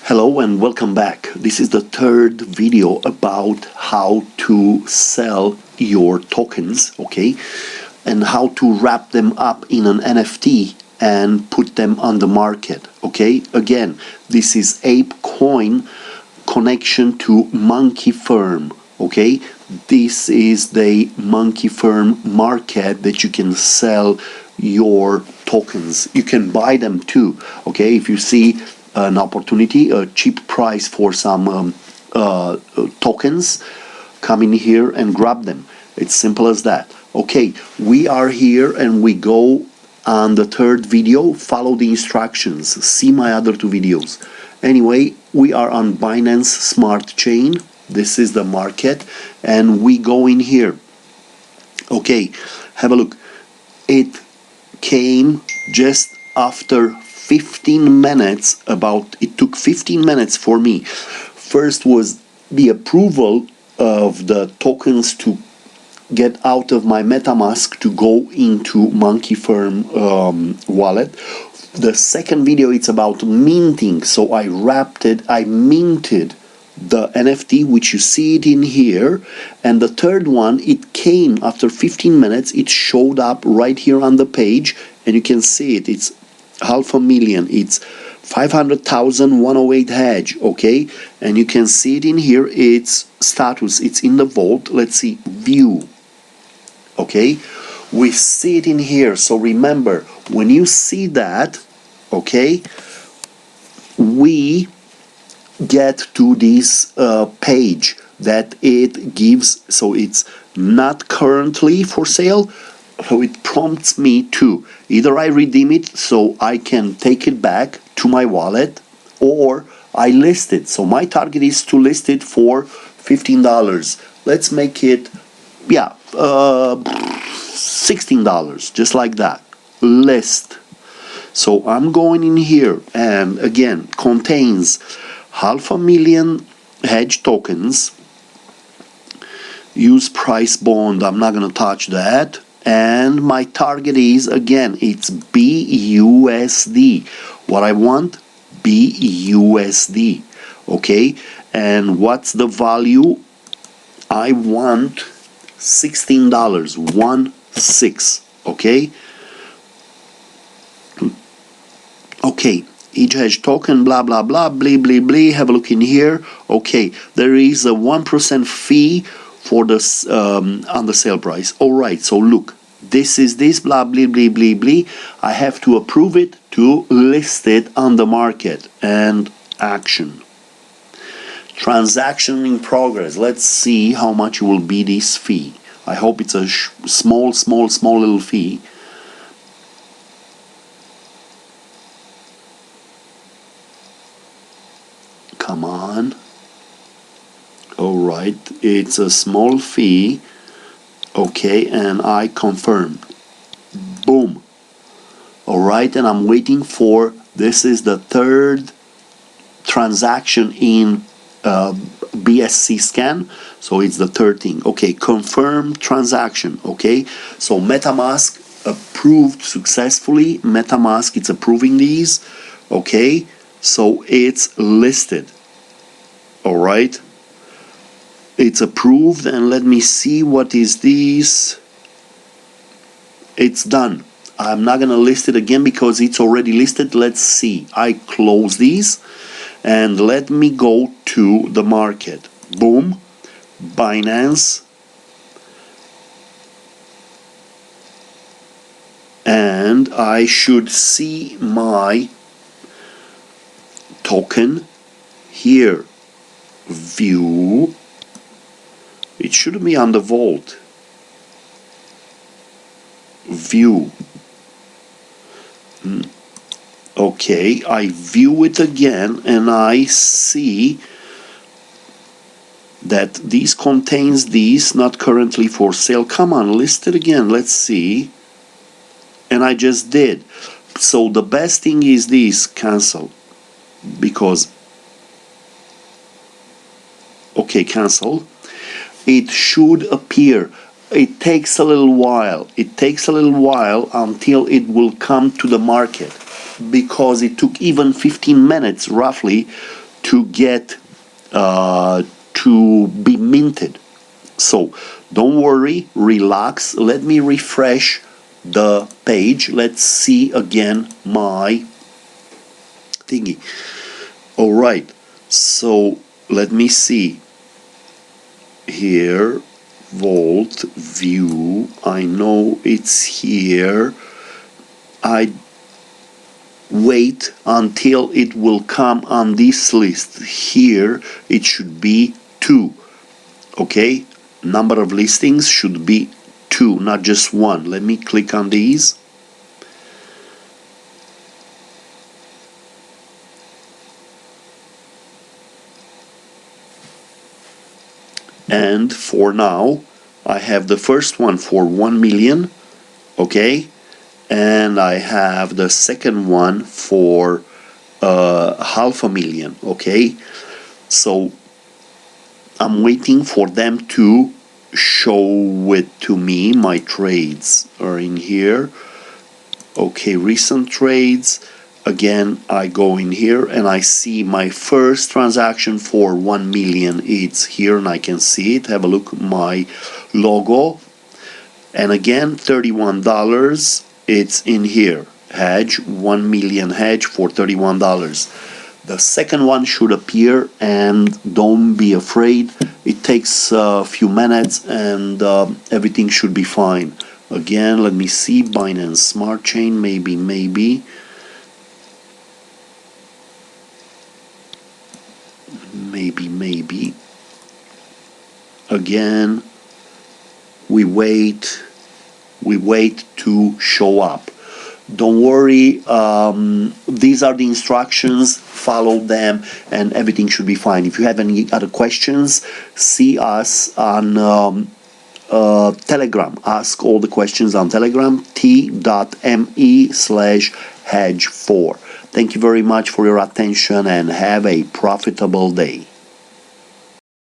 Hello and welcome back. This is the third video about how to sell your tokens, okay? And how to wrap them up in an NFT and put them on the market, okay? Again, this is Ape Coin connection to Monkey Firm, okay? This is the Monkey Firm market that you can sell your tokens. You can buy them too, okay? If you see an opportunity, a cheap price for some tokens, come in here and grab them. It's simple as that. Okay, we are here and we go on the third video. Follow the instructions. See my other two videos. Anyway, we are on Binance Smart Chain. This is the market and we go in here. Okay, have a look. It came just after 15 minutes. It took 15 minutes for me. First was the approval of the tokens to get out of my MetaMask to go into Monkey Firm wallet. The second video, it's about minting. So I minted the NFT, which you see it in here. And the third one, it came after 15 minutes. It showed up right here on the page and you can see it. It's 500,000. It's 500,000 108 hedge, okay? And you can see it in here. It's status. It's in the vault. Let's see, view. Okay, we see it in here. So remember, when you see that, okay, we get to this page that it gives. So it's not currently for sale. So it prompts me to either I redeem it so I can take it back to my wallet, or I list it. So my target is to list it for $15. Let's make it, yeah, $16, just like that. List. So I'm going in here, and again, contains 500,000 hedge tokens. Use price bond. I'm not gonna touch that. And my target is, again, it's BUSD. What I want? BUSD. Okay, and what's the value? I want $16, 16. Okay. Okay. Each hedge token, blah blah blah, blee blee blee. Have a look in here. Okay, there is a 1% fee for this on the sale price. All right. So look, this is this blah blee blee blee blee. I have to approve it to list it on the market, and action. Transaction in progress. Let's see how much will be this fee. I hope it's a small little fee. Come on. All right, it's a small fee. Okay, and I confirm. Boom. All right, and I'm waiting for, this is the third transaction in BSC scan, so it's the third thing. Okay, confirm transaction. Okay, so MetaMask approved successfully. MetaMask, it's approving these. Okay, so it's listed. All right, it's approved, and let me see what is this. It's done. I'm not gonna list it again because it's already listed. Let's see. I close these. And let me go to the market. Boom. Binance. And I should see my token here. View. It should be on the vault. View. Okay, I view it again and I see that this contains these, not currently for sale. Come on, list it again. Let's see. And I just did. So the best thing is this, cancel. Because, okay, cancel. It should appear. It takes a little while. It takes a little while until it will come to the market, because it took even 15 minutes roughly to get to be minted. So don't worry, relax. Let me refresh the page. Let's see again my thingy. All right, so let me see here. Vault view, I know it's here. I wait until it will come on this list. Here it should be 2. Okay, number of listings should be 2, not just 1. Let me click on these. And for now I have the first one for 1 million, okay, and I have the second one for 500,000, okay. So I'm waiting for them to show it to me. My trades are in here. Okay, recent trades. Again, I go in here and I see my first transaction for 1 million. It's here and I can see it. Have a look at my logo. And again, $31. It's in here. Hedge, 1 million hedge for $31. The second one should appear, and don't be afraid. It takes a few minutes and everything should be fine. Again, let me see. Binance Smart Chain, maybe. Again, we wait to show up. Don't worry, these are the instructions, follow them and everything should be fine. If you have any other questions, see us on Telegram. Ask all the questions on Telegram, t.me/hedge4. Thank you very much for your attention and have a profitable day.